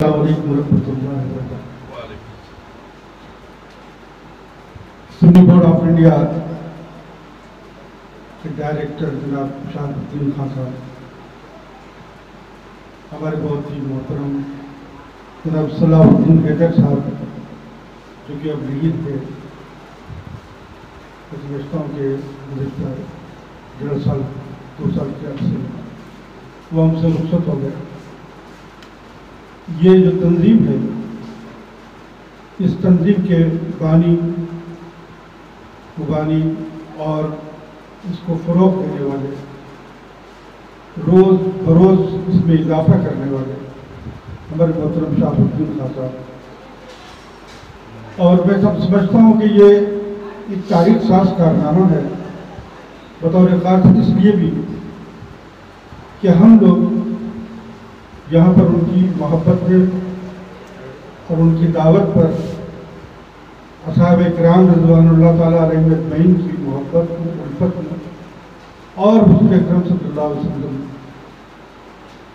السلام علیکم ورحمۃ اللہ وبرکاتہ۔ سنی بورڈ آف انڈیا کے ڈائریکٹر جناب شہاب الدین خان صاحب، ہمارے بہت ہی محترم جناب صلاح الدین حیدر صاحب جو کہ اب لیڈ تھے، سمجھتا ہوں کہ گزشتہ 1.5 سال 2 سال کے عرصے وہ ہم سے رخصت ہو گئے۔ یہ جو تنظیم ہے، اس تنظیم کے بانی مبانی اور اس کو فروغ دینے والے، روز بروز اس میں اضافہ کرنے والے ہمارے محترم شہاب الدین خان صاحب، اور میں سمجھتا ہوں کہ یہ ایک تاریخ ساز کارنامہ ہے بطور خاص اس لیے بھی کہ ہم لوگ یہاں پر ان کی محبت میں اور ان کی دعوت پر اصحاب کرام رضوان اللہ تعالیٰ علیہ اجمعین کی محبت میں، الفت میں، اور حضور اکرم صلی اللہ علیہ وسلم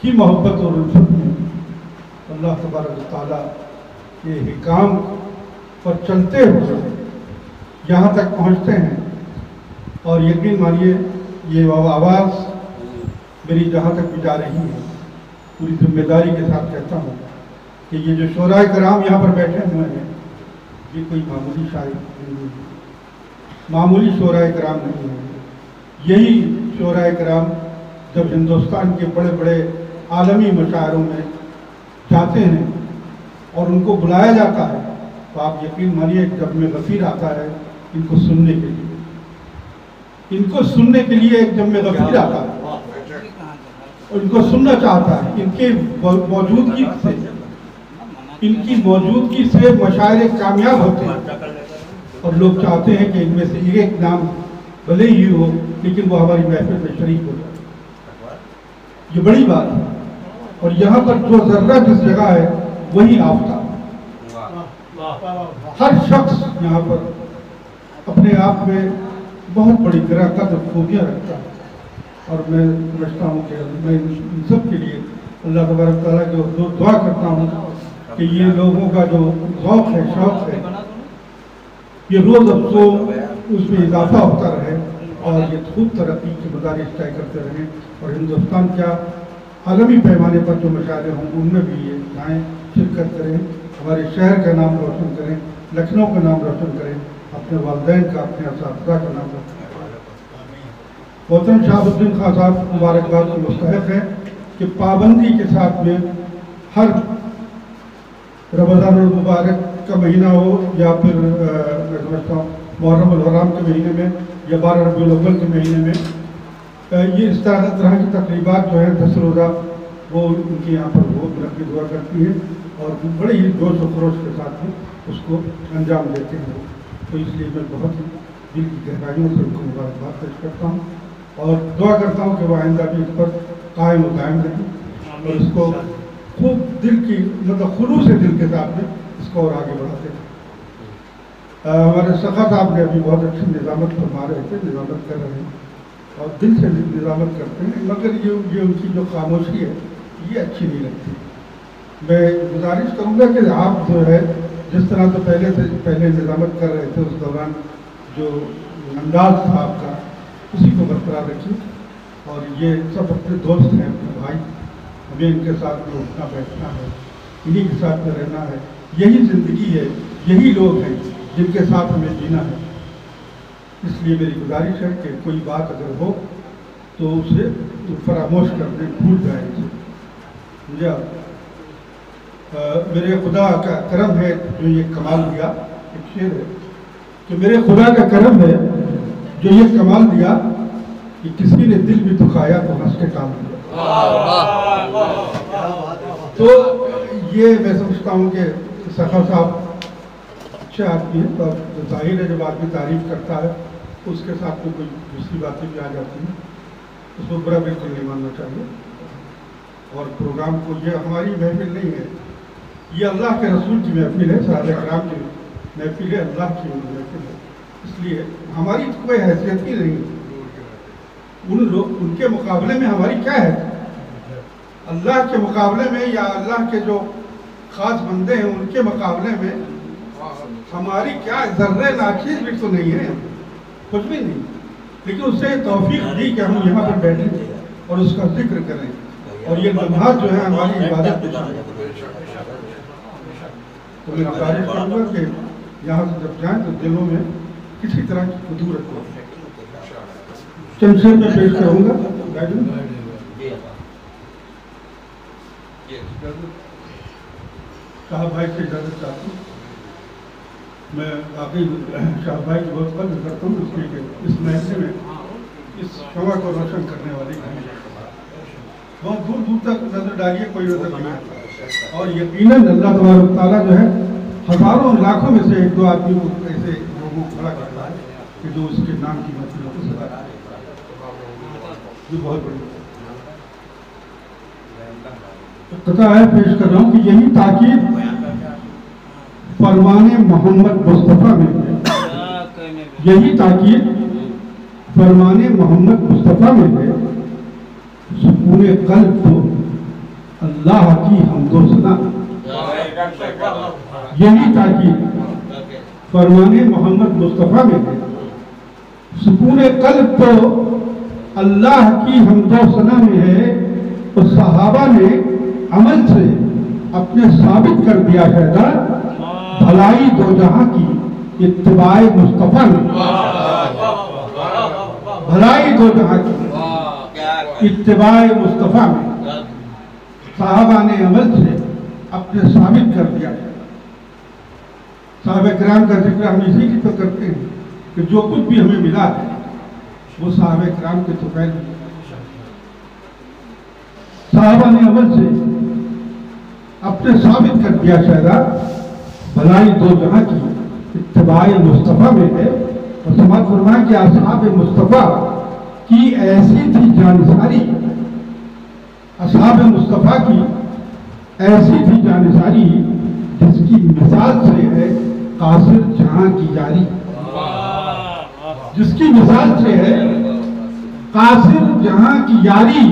کی محبت اور الفت میں اللہ تبارک و تعالیٰ کے حکام پر چلتے ہوئے یہاں تک پہنچتے ہیں۔ اور یقین مانیے یہ آواز میری جہاں تک بھی جا رہی ہے، پوری ذمہ داری کے ساتھ کہتا ہوں کہ یہ جو شعراء کرام یہاں پر بیٹھے ہوئے ہیں، یہ کوئی معمولی شاعر نہیں ہے، معمولی شعراء کرام نہیں ہے۔ یہی شعراء کرام جب ہندوستان کے بڑے بڑے عالمی مشاعروں میں جاتے ہیں اور ان کو بلایا جاتا ہے تو آپ یقین مانیے جب میں غفیر آتا ہے ان کو سننے کے لیے، ان کو سننے کے لیے ایک جب میں غفیر آتا ہے اور ان کو سننا چاہتا ہے۔ ان کے موجودگی سے، ان کی موجودگی سے مشاعرے کامیاب ہوتے ہیں اور لوگ چاہتے ہیں کہ ان میں سے ایک نام بھلے ہی ہو لیکن وہ ہماری محفل میں شریک ہو جائے۔ یہ بڑی بات ہے، اور یہاں پر جو ذرہ جس جگہ ہے وہی آفتاب۔ ہر شخص یہاں پر اپنے آپ میں بہت بڑی طرح قدر خوبیاں رکھتا ہے، اور میں سمجھتا ہوں کہ میں ان سب کے لیے اللہ تبارک تعالیٰ کو دعا کرتا ہوں کہ یہ لوگوں کا جو ذوق ہے، شوق ہے، یہ روز افزو اس میں اضافہ ہوتا رہے اور یہ خوب ترقی کے مدارج طے کرتے رہیں، اور ہندوستان کیا عالمی پیمانے پر جو مشاعرے ہوں ان میں بھی یہ جائیں، شرکت کریں، ہمارے شہر کا نام روشن کریں، لکھنؤ کا نام روشن کریں، اپنے والدین کا، اپنے اساتذہ کا نام روشن کریں۔ محترم شہاب الدین خان صاحب مبارکباد کے مستحق ہیں کہ پابندی کے ساتھ میں ہر رمضان المبارک کا مہینہ ہو یا پھر میں سمجھتا ہوں محرم الحرام کے مہینے میں یا 12 ربیع الاول کے مہینے میں یہ اس طرح کی تقریبات جو ہیں 10 روزہ وہ ان کے یہاں پر بہت منعقد ہوا کرتی ہے اور بڑے ہی جوش و خروش کے ساتھ میں اس کو انجام دیتے ہیں۔ تو اس لیے میں بہت ہی دل کی گہرائیوں سے ان کو مبارکباد پیش کرتا ہوں اور دعا کرتا ہوں کہ وہ آئندہ بھی اس پر قائم و دائم رہیں اور اس کو خوب دل کی خلوص دل کے ساتھ میں اس کو اور آگے بڑھاتے ہیں۔ ہمارے سخا صاحب نے ابھی بہت اچھی نظامت فرما رہے تھے، نظامت کر رہے ہیں اور دل سے نظامت کرتے ہیں، مگر یہ ان کی جو خاموشی ہے یہ اچھی نہیں لگتی۔ میں گزارش کروں گا کہ آپ جو ہے جس طرح تو پہلے نظامت کر رہے تھے اس دوران جو انداز تھا آپ کا اسی کو برقرار رکھیں، اور یہ سب اپنے دوست ہیں، اپنے بھائی، ہمیں ان کے ساتھ میں اٹھنا بیٹھنا ہے، انہی کے ساتھ میں رہنا ہے، یہی زندگی ہے، یہی لوگ ہیں جن کے ساتھ ہمیں جینا ہے۔ اس لیے میری گزارش ہے کہ کوئی بات اگر ہو تو اسے فراموش کر دیں، بھول جائیں اسے۔ مجھے میرے خدا کا کرم ہے جو یہ کمال دیا، ایک شعر ہے کہ میرے خدا کا کرم ہے جو یہ کمال دیا کہ کسی نے دل بھی دکھایا تو ہنس کے کام دیا۔ تو یہ میں سمجھتا ہوں کہ سخا صاحب اچھے آدمی ہیں، تو ظاہر ہے جب آدمی تعریف کرتا ہے تو اس کے ساتھ میں کوئی دوسری باتیں بھی آ جاتی ہیں، اس کو برا بالکل نہیں ماننا چاہیے۔ اور پروگرام کو یہ ہماری محفل نہیں ہے، یہ اللہ کے رسول کی محفل ہے، صحابہ کرام کی محفل ہے، اللہ کی محفل ہے، اس لیے ہماری کوئی حیثیت ہی نہیں۔ ان کے مقابلے میں ہماری کیا ہے؟ اللہ کے مقابلے میں یا اللہ کے جو خاص بندے ہیں، ان کے مقابلے میں ہماری کیا ذرے ناچیز بھی تو نہیں ہے، کچھ بھی نہیں، لیکن اس سے توفیق دی کہ ہم یہاں پر بیٹھیں اور اس کا ذکر کریں، اور یہ لمحات جو ہے ہماری عبادت میں شامل ہیں۔ تو میں گزارش کروں گا کہ یہاں سے جب جائیں تو دلوں میں کسی طرح کی خطورت ہو۔ چند شعر میں پیش کروں گا، صاحب بھائی سے اجازت چاہتا ہوں۔ میں واقعی شاہ بھائی کی بہت قدر کرتا ہوں، اس لیے کہ اس محفل میں اس شمع کو روشن کرنے والی بہت دور دور تک نظر ڈالیے، کوئی نظر نہیں آتا، اور یقیناً اللہ تبارک تعالیٰ جو ہے ہزاروں لاکھوں میں سے ایک دو آدمی کو ایسے لوگوں کو کھڑا کرتا ہے کہ جو اس کے نام کی محفلوں کو سزا کرے، یہ بہت بڑی قطع ہے پیش کر رہا ہوں کہ یہی تاکید فرمان محمد مصطفیٰ میں ہے، یہی تاکید فرمان محمد مصطفیٰ میں ہے، سکون قلب تو اللہ کی حمد و ثنا، یہی تاکید فرمان محمد مصطفیٰ میں ہے، سکون قلب تو اللہ کی حمد و ثنا میں ہے، اور صحابہ نے عمل سے اپنے ثابت کر دیا ہے بھلائی دو جہاں کی اتباع مصطفیٰ میں، بھلائی دو جہاں کی اتباع مصطفیٰ میں، صحابہ نے عمل سے اپنے ثابت کر دیا ہے۔ صحابہ کرام کا ذکر ہم اسی کی تو کرتے ہیں کہ جو کچھ بھی ہمیں ملا ہے وہ صحابہ کرام کے تو پہلے، صحابہ نے عمل سے اپنے ثابت کر دیا شہدہ بھلائی دو جہاں کی اتباع مصطفیٰ میں ہے، اور سماعت فرمائیں کہ اصحاب مصطفیٰ کی ایسی تھی جانساری، اصحاب مصطفیٰ کی ایسی تھی جانساری جس کی مثال سے ہے قاصر جہاں کی یاری، جس کی مثال سے ہے قاصر جہاں کی یاری،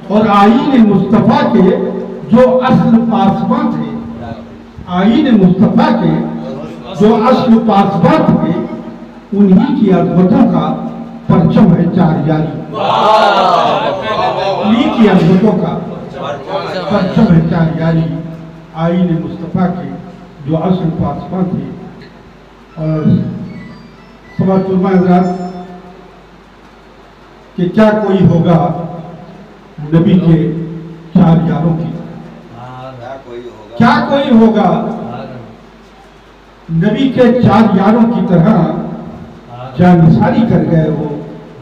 اور آئین مصطفیٰ کے جو اصل پاسباں تھے، آئین مصطفیٰ کے جو اصل پاسباں تھے، انہی کی عظمتوں کا پرچم ہے چار یاری، انہی کی عظمتوں کا پرچم ہے چار یاری، آئین مصطفیٰ کے جو اصل پاسباں تھے۔ اور سماعت فرمائیں حضرات کہ کیا کوئی ہوگا نبی کے چار یاروں کی، کیا کوئی ہوگا نبی کے چار یاروں کی طرح جانثاری کر گئے وہ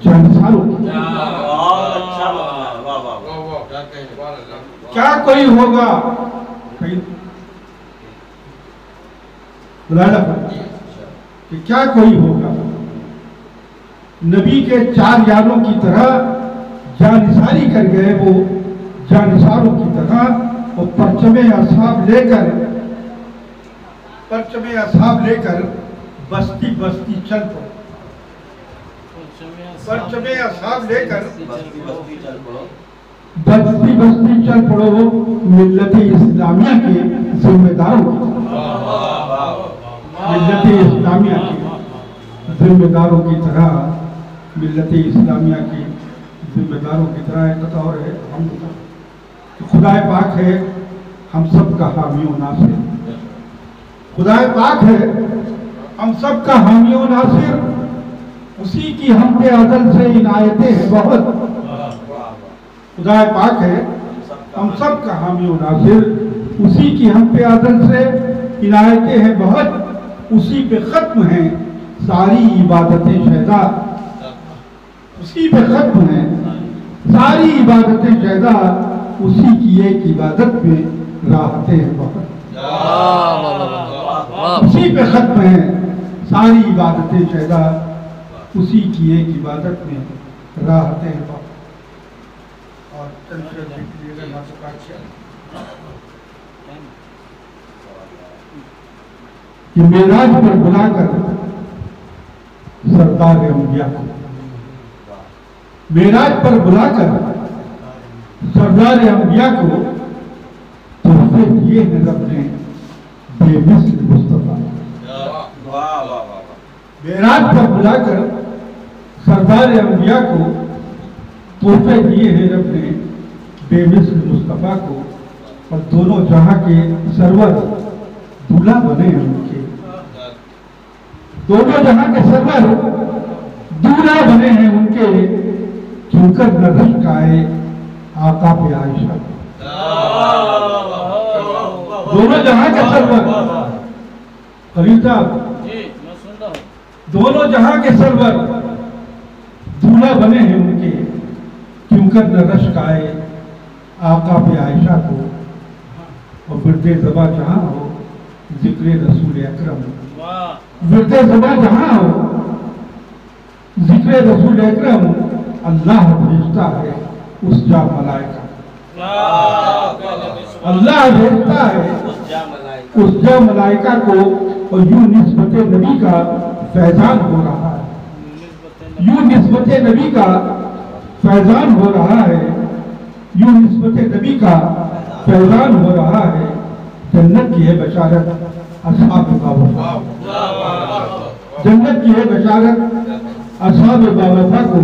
جانثاروں کی، کیا کوئی ہوگا کہ کیا کوئی ہوگا نبی کے چار یاروں کی طرح جانثاری کر گئے وہ جانثاروں کی طرح، اور پرچم اصحاب لے کر بستی بستی چل پڑو، پرچم اصحاب لے کر بستی بستی چل پڑو ملت اسلامیہ کے ذمہ داروں کی، ملت اسلامیہ کے ذمہ داروں کی طرح، ملت اسلامیہ کے ذمہ داروں کی طرح۔ ایک قطع اور ہے، خدا پاک ہے ہم سب کا حامی و ناصر، خدا پاک ہے ہم سب کا حامی و ناصر، اسی کی ہم پہ ازل سے عنایتیں ہیں بہت، خدا پاک ہے ہم سب کا حامی و ناصر، اسی کی ہم پہ ازل سے عنایتیں ہیں بہت، اسی پہ ختم ہیں ساری عبادتیں شہدا، اسی پہ ختم ہیں ساری عبادتیں شہدا، اسی کی ایک عبادت میں راحتیں ہیں بہت، اسی پہ ختم ہیں ساری عبادتیں شہدا، اسی کی ایک عبادت میں راحتیں ہیں بہت۔ اور چند شعر دیکھ لیے گا ناسکات سے کہ معراج پر بلا کر سردار انبیاء کو، معراج پر بلا کر سردار انبیاء کو تحفے دیے ہیں رب نے بے مثل مصطفیٰ. معراج پر بلا کر سردار انبیاء کو تحفے دیے ہیں رب نے بے مثل مصطفیٰ کو، اور دونوں جہاں کے سرور دولہا بنے ہیں ان کے. دونوں جہاں کے سرور دولہا بنے ہیں ان کے، کیوں کر نہ رشک آئے آقا پہ عائشہ. دونوں جہاں کے سرور خلیل صاحب، دونوں جہاں کے سرور دولہا بنے ہیں ان کے، کیوں کر نہ رشک آئے آقا پہ عائشہ کو. اور ورد زباں جہاں ہو ذکر رسول اکرم، ورد زباں جہاں ہو ذکر رسول اکرم، اللہ بھیجتا ہے اس جا ملائکہ. اللہ بھیجتا ہے اس جا ملائکہ کو، اور یوں نسبت نبی کا فیضان ہو رہا ہے. یوں نسبت نبی کا فیضان ہو رہا ہے. یوں نسبت نبی کا فیضان ہو رہا ہے. جنت کی ہے بشارت اصحاب باوفا، جنت کی ہے بشارت اصحاب باوفا کو.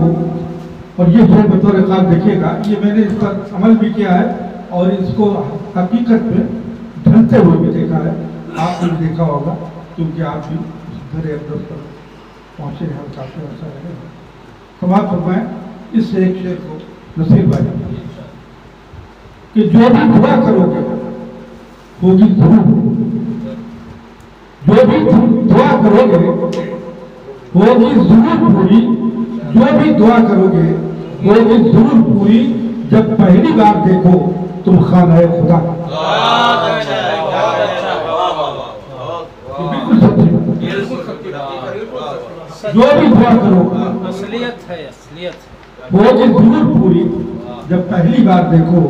اور یہ شعر بطور خاص دیکھیے گا، یہ میں نے اس پر عمل بھی کیا ہے اور اس کو حقیقت میں ڈھلتے ہوئے بھی دیکھا ہے. آپ نے دیکھا ہوگا کیونکہ آپ بھی گھر اقدس پر پہنچے ہیں اور کافی عرصہ رہے ہیں. سماعت فرمائیں اس سے ایک شعر کو نصیر بھائی کہ جو بھی دعا کرو گے ہوگی ضرور، جو بھی دعا کرو گے ہوگی ضرور پوری. جو بھی دعا کرو گے ہوگی ضرور پوری، جب پہلی بار دیکھو تم خانہ خدا. بالکل سچی، جو بھی دعا کرو ہوگی ضرور پوری، جب پہلی بار دیکھو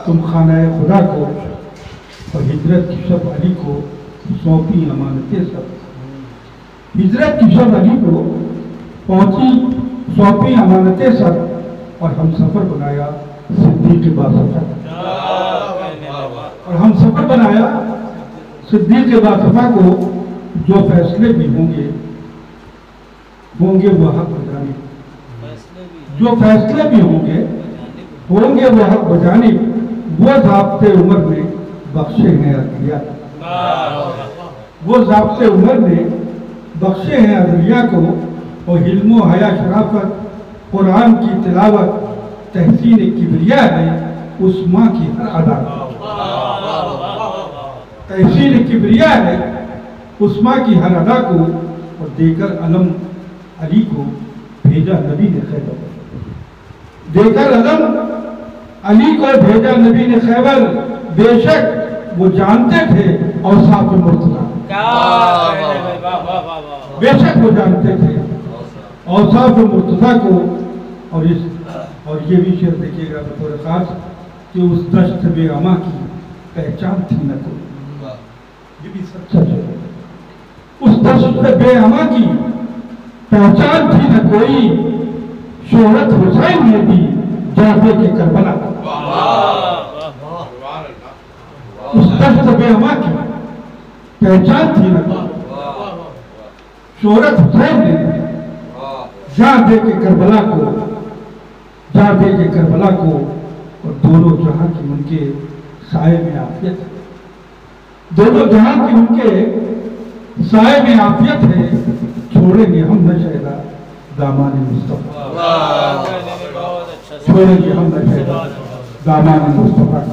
تم خانہ خدا کو. اور ہجرت کی شب علی کو سونپی امانتیں سب، ہجرت کی شب علی کو پہنچی سونپی امانتیں سب، اور ہم سفر بنایا صدیق باصفا. اور ہم سفر بنایا صدیق باصفا کو. جو فیصلے بھی ہوں گے وہ حق بجانب، جو فیصلے بھی ہوں گے وہ حق بجانب. وہ ضابطے عمر نے بخشے ہیں عدلیہ، وہ ضابطے عمر نے بخشے ہیں عدلیہ کو. اور علم و حیا شرافت قرآن کی تلاوت تحسین کبریا ہے اس ماں کی ہر ادا. تحسین کبریا ہے اس ماں کی ہر ادا کو. اور دے کر علم علی کو بھیجا نبی نے خیبر، دے کر علم علی کو بھیجا نبی نے خیبر. بے شک وہ جانتے تھے اوصاف مرتضیٰ، بے شک وہ جانتے تھے اوصاف مرتضیٰ کو. اور یہ بھی شعر دیکھیے گا بطور خاص کہ اس دشت بے اما کی پہچان تھی نہ کوئی. یہ بھی سچا شعر ہے. اس دشت بے اما کی پہچان تھی نہ کوئی، شہرت حسین نے دی جعفر کے کربلا. اس دشت بے اما کی پہچان تھی نہ کوئی، شہرت حسین نے دی جان دے کے کربلا کو، جان دے کے کربلا کو. اور دونوں جہاں کی ان کے سائے میں عافیت ہے، دونوں جہاں کی ان کے سائے میں عافیت ہے. چھوڑیں گے ہم نہ شہدا دامان مصطفیٰ، چھوڑیں گے ہم نہ شہدا دامان مصطفیٰ.